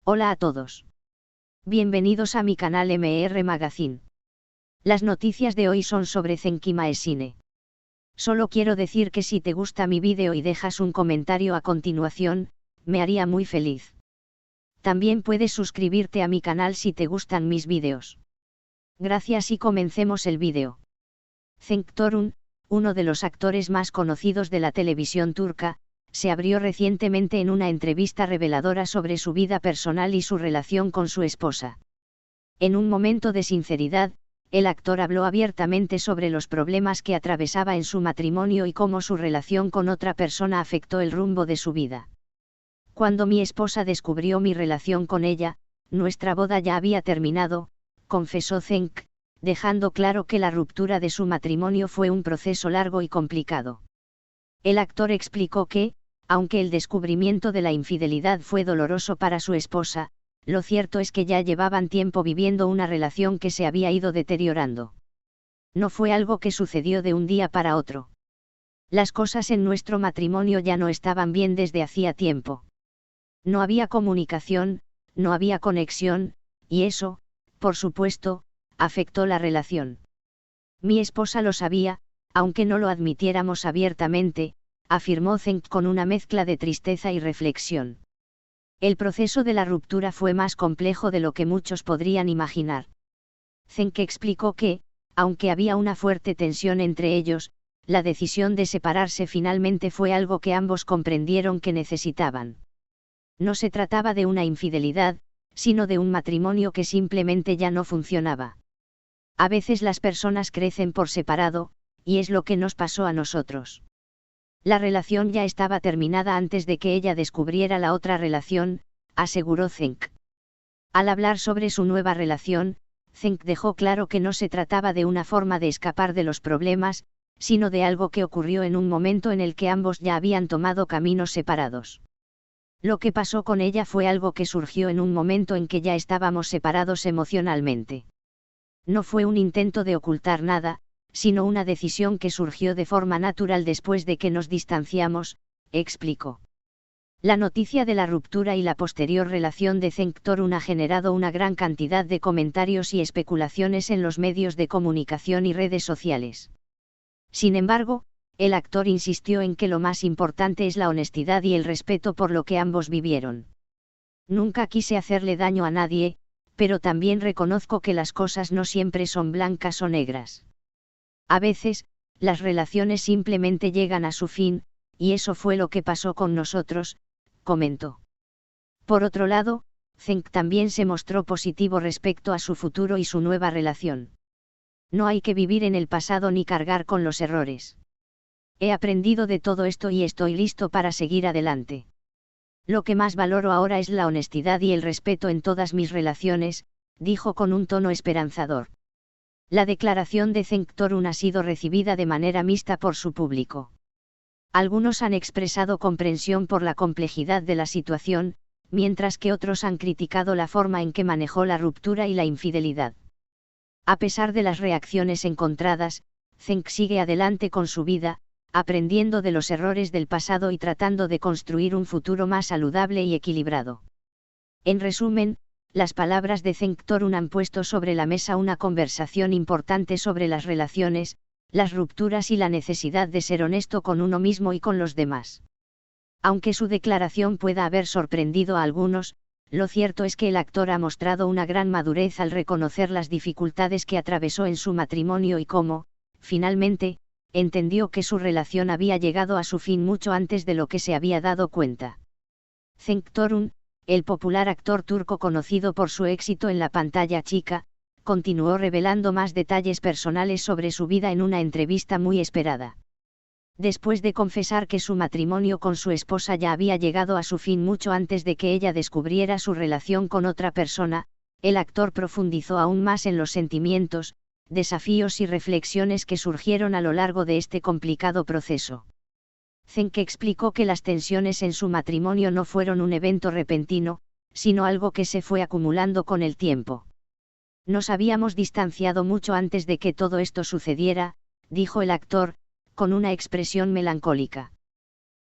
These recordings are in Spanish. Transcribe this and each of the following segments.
Hola a todos. Bienvenidos a mi canal MR Magazine. Las noticias de hoy son sobre Zenki Maesine. Solo quiero decir que si te gusta mi vídeo y dejas un comentario a continuación, me haría muy feliz. También puedes suscribirte a mi canal si te gustan mis vídeos. Gracias y comencemos el vídeo. Cenk Torun, uno de los actores más conocidos de la televisión turca, se abrió recientemente en una entrevista reveladora sobre su vida personal y su relación con su esposa. En un momento de sinceridad, el actor habló abiertamente sobre los problemas que atravesaba en su matrimonio y cómo su relación con otra persona afectó el rumbo de su vida. Cuando mi esposa descubrió mi relación con ella, nuestra boda ya había terminado, confesó Cenk, dejando claro que la ruptura de su matrimonio fue un proceso largo y complicado. El actor explicó que, aunque el descubrimiento de la infidelidad fue doloroso para su esposa, lo cierto es que ya llevaban tiempo viviendo una relación que se había ido deteriorando. No fue algo que sucedió de un día para otro. Las cosas en nuestro matrimonio ya no estaban bien desde hacía tiempo. No había comunicación, no había conexión, y eso, por supuesto, afectó la relación. Mi esposa lo sabía, aunque no lo admitiéramos abiertamente, afirmó Cenk con una mezcla de tristeza y reflexión. El proceso de la ruptura fue más complejo de lo que muchos podrían imaginar. Cenk explicó que, aunque había una fuerte tensión entre ellos, la decisión de separarse finalmente fue algo que ambos comprendieron que necesitaban. No se trataba de una infidelidad, sino de un matrimonio que simplemente ya no funcionaba. A veces las personas crecen por separado, y es lo que nos pasó a nosotros. La relación ya estaba terminada antes de que ella descubriera la otra relación, aseguró Cenk. Al hablar sobre su nueva relación, Cenk dejó claro que no se trataba de una forma de escapar de los problemas, sino de algo que ocurrió en un momento en el que ambos ya habían tomado caminos separados. Lo que pasó con ella fue algo que surgió en un momento en que ya estábamos separados emocionalmente. No fue un intento de ocultar nada, sino una decisión que surgió de forma natural después de que nos distanciamos, explicó. La noticia de la ruptura y la posterior relación de Cenk Torun ha generado una gran cantidad de comentarios y especulaciones en los medios de comunicación y redes sociales. Sin embargo, el actor insistió en que lo más importante es la honestidad y el respeto por lo que ambos vivieron. Nunca quise hacerle daño a nadie, pero también reconozco que las cosas no siempre son blancas o negras. A veces, las relaciones simplemente llegan a su fin, y eso fue lo que pasó con nosotros, comentó. Por otro lado, Cenk también se mostró positivo respecto a su futuro y su nueva relación. No hay que vivir en el pasado ni cargar con los errores. He aprendido de todo esto y estoy listo para seguir adelante. Lo que más valoro ahora es la honestidad y el respeto en todas mis relaciones, dijo con un tono esperanzador. La declaración de Cenk Torun ha sido recibida de manera mixta por su público. Algunos han expresado comprensión por la complejidad de la situación, mientras que otros han criticado la forma en que manejó la ruptura y la infidelidad. A pesar de las reacciones encontradas, Cenk sigue adelante con su vida, aprendiendo de los errores del pasado y tratando de construir un futuro más saludable y equilibrado. En resumen, las palabras de Cenk Torun han puesto sobre la mesa una conversación importante sobre las relaciones, las rupturas y la necesidad de ser honesto con uno mismo y con los demás. Aunque su declaración pueda haber sorprendido a algunos, lo cierto es que el actor ha mostrado una gran madurez al reconocer las dificultades que atravesó en su matrimonio y cómo, finalmente, entendió que su relación había llegado a su fin mucho antes de lo que se había dado cuenta. Cenk Torun, el popular actor turco conocido por su éxito en la pantalla chica, continuó revelando más detalles personales sobre su vida en una entrevista muy esperada. Después de confesar que su matrimonio con su esposa ya había llegado a su fin mucho antes de que ella descubriera su relación con otra persona, el actor profundizó aún más en los sentimientos, desafíos y reflexiones que surgieron a lo largo de este complicado proceso. Cenk explicó que las tensiones en su matrimonio no fueron un evento repentino, sino algo que se fue acumulando con el tiempo. Nos habíamos distanciado mucho antes de que todo esto sucediera, dijo el actor, con una expresión melancólica.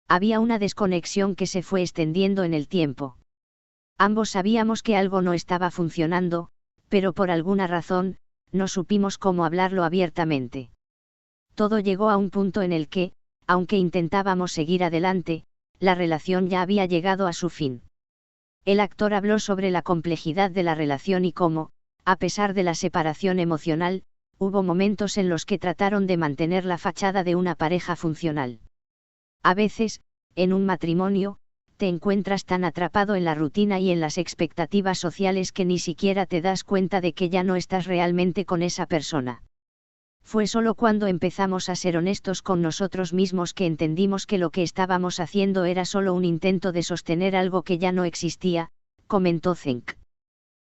Había una desconexión que se fue extendiendo en el tiempo. Ambos sabíamos que algo no estaba funcionando, pero por alguna razón, no supimos cómo hablarlo abiertamente. Todo llegó a un punto en el que, aunque intentábamos seguir adelante, la relación ya había llegado a su fin. El actor habló sobre la complejidad de la relación y cómo, a pesar de la separación emocional, hubo momentos en los que trataron de mantener la fachada de una pareja funcional. A veces, en un matrimonio, te encuentras tan atrapado en la rutina y en las expectativas sociales que ni siquiera te das cuenta de que ya no estás realmente con esa persona. Fue solo cuando empezamos a ser honestos con nosotros mismos que entendimos que lo que estábamos haciendo era solo un intento de sostener algo que ya no existía, comentó Cenk.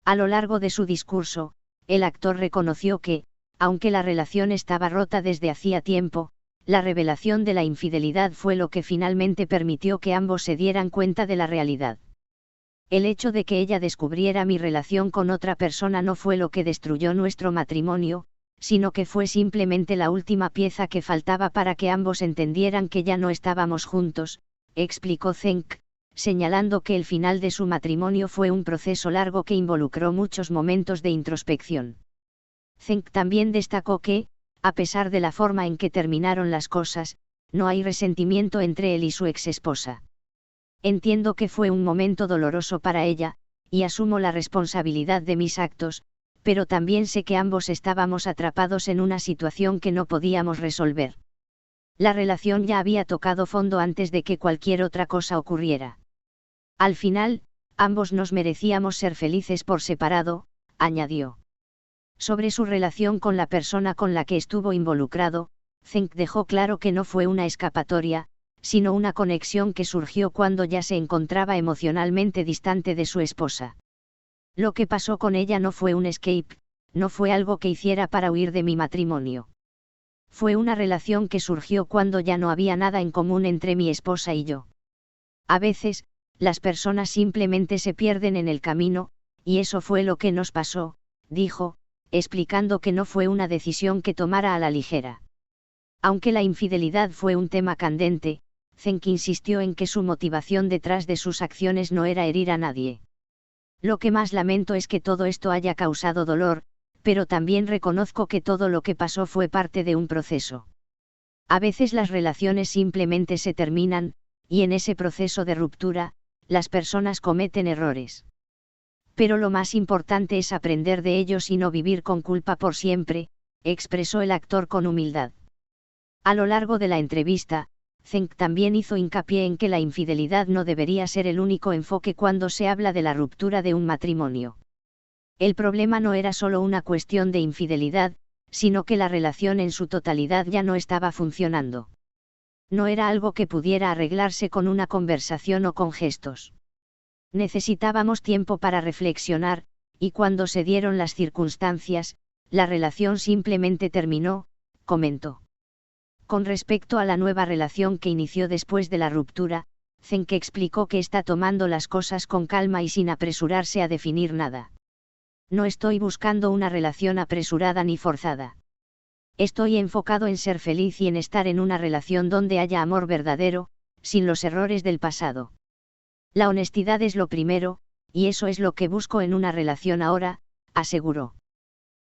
A lo largo de su discurso, el actor reconoció que, aunque la relación estaba rota desde hacía tiempo, la revelación de la infidelidad fue lo que finalmente permitió que ambos se dieran cuenta de la realidad. El hecho de que ella descubriera mi relación con otra persona no fue lo que destruyó nuestro matrimonio, sino que fue simplemente la última pieza que faltaba para que ambos entendieran que ya no estábamos juntos, explicó Cenk, señalando que el final de su matrimonio fue un proceso largo que involucró muchos momentos de introspección. Cenk también destacó que, a pesar de la forma en que terminaron las cosas, no hay resentimiento entre él y su exesposa. Entiendo que fue un momento doloroso para ella, y asumo la responsabilidad de mis actos, pero también sé que ambos estábamos atrapados en una situación que no podíamos resolver. La relación ya había tocado fondo antes de que cualquier otra cosa ocurriera. Al final, ambos nos merecíamos ser felices por separado, añadió. Sobre su relación con la persona con la que estuvo involucrado, Cenk dejó claro que no fue una escapatoria, sino una conexión que surgió cuando ya se encontraba emocionalmente distante de su esposa. Lo que pasó con ella no fue un escape, no fue algo que hiciera para huir de mi matrimonio. Fue una relación que surgió cuando ya no había nada en común entre mi esposa y yo. A veces, las personas simplemente se pierden en el camino, y eso fue lo que nos pasó, dijo, explicando que no fue una decisión que tomara a la ligera. Aunque la infidelidad fue un tema candente, Cenk insistió en que su motivación detrás de sus acciones no era herir a nadie. Lo que más lamento es que todo esto haya causado dolor, pero también reconozco que todo lo que pasó fue parte de un proceso. A veces las relaciones simplemente se terminan, y en ese proceso de ruptura, las personas cometen errores. Pero lo más importante es aprender de ellos y no vivir con culpa por siempre, expresó el actor con humildad. A lo largo de la entrevista, Cenk también hizo hincapié en que la infidelidad no debería ser el único enfoque cuando se habla de la ruptura de un matrimonio. El problema no era solo una cuestión de infidelidad, sino que la relación en su totalidad ya no estaba funcionando. No era algo que pudiera arreglarse con una conversación o con gestos. Necesitábamos tiempo para reflexionar, y cuando se dieron las circunstancias, la relación simplemente terminó, comentó. Con respecto a la nueva relación que inició después de la ruptura, Cenk explicó que está tomando las cosas con calma y sin apresurarse a definir nada. No estoy buscando una relación apresurada ni forzada. Estoy enfocado en ser feliz y en estar en una relación donde haya amor verdadero, sin los errores del pasado. La honestidad es lo primero, y eso es lo que busco en una relación ahora, aseguró.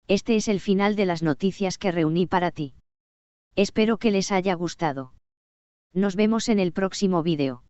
Este es el final de las noticias que reuní para ti. Espero que les haya gustado. Nos vemos en el próximo vídeo.